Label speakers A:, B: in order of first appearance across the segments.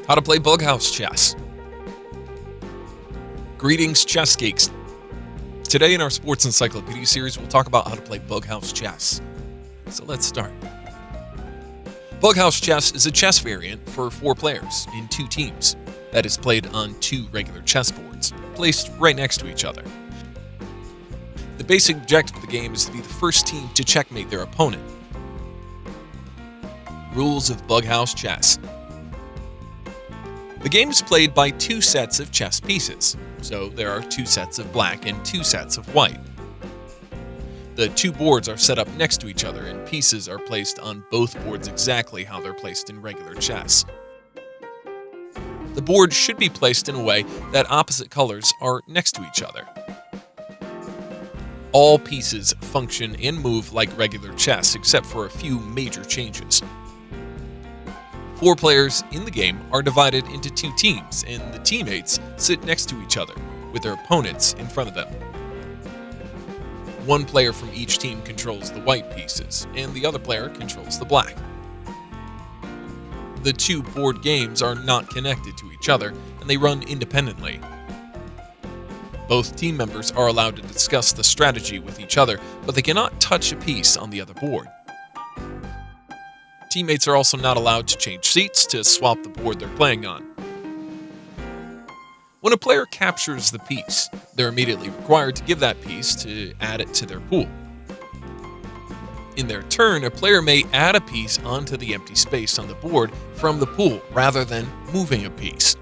A: How to play Bughouse Chess. Greetings, chess geeks. Today in our Sports Encyclopedia series, we'll talk about how to play Bughouse Chess. So let's start. Bughouse Chess is a chess variant for 4 players in 2 teams that is played on 2 regular chessboards, placed right next to each other. The basic objective of the game is to be the first team to checkmate their opponent. Rules of Bughouse Chess. The game is played by 2 sets of chess pieces, so there are 2 sets of black and 2 sets of white. The 2 boards are set up next to each other and pieces are placed on both boards exactly how they're placed in regular chess. The board should be placed in a way that opposite colors are next to each other. All pieces function and move like regular chess except for a few major changes. 4 players in the game are divided into 2 teams, and the teammates sit next to each other, with their opponents in front of them. 1 player from each team controls the white pieces, and the other player controls the black. The 2 board games are not connected to each other, and they run independently. Both team members are allowed to discuss the strategy with each other, but they cannot touch a piece on the other board. Teammates are also not allowed to change seats to swap the board they're playing on. When a player captures the piece, they're immediately required to give that piece to add it to their pool. In their turn, a player may add a piece onto the empty space on the board from the pool rather than moving a piece.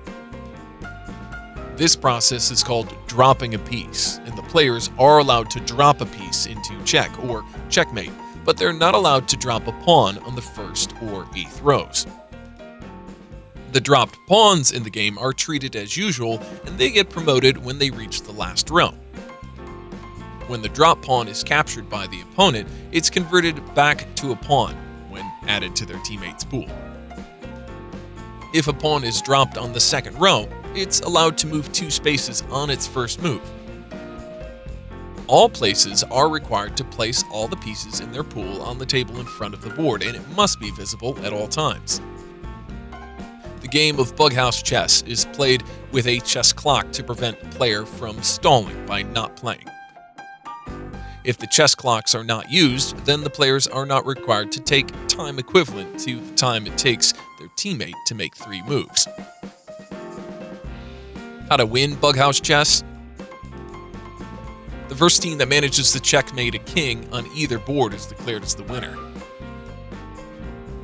A: This process is called dropping a piece, and the players are allowed to drop a piece into check or checkmate, but they're not allowed to drop a pawn on the 1st or 8th rows. The dropped pawns in the game are treated as usual, and they get promoted when they reach the last row. When the drop pawn is captured by the opponent, it's converted back to a pawn when added to their teammate's pool. If a pawn is dropped on the 2nd row, it's allowed to move 2 spaces on its first move. All places are required to place all the pieces in their pool on the table in front of the board, and it must be visible at all times. The game of Bughouse Chess is played with a chess clock to prevent the player from stalling by not playing. If the chess clocks are not used, then the players are not required to take time equivalent to the time it takes their teammate to make 3 moves. How to win Bughouse Chess? The first team that manages to checkmate a king on either board is declared as the winner.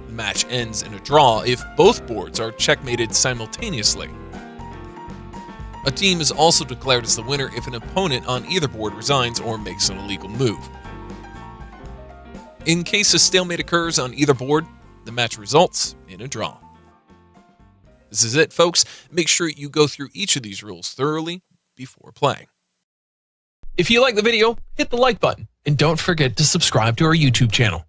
A: The match ends in a draw if both boards are checkmated simultaneously. A team is also declared as the winner if an opponent on either board resigns or makes an illegal move. In case a stalemate occurs on either board, the match results in a draw. This is it, folks. Make sure you go through each of these rules thoroughly before playing. If you like the video, hit the like button and don't forget to subscribe to our YouTube channel.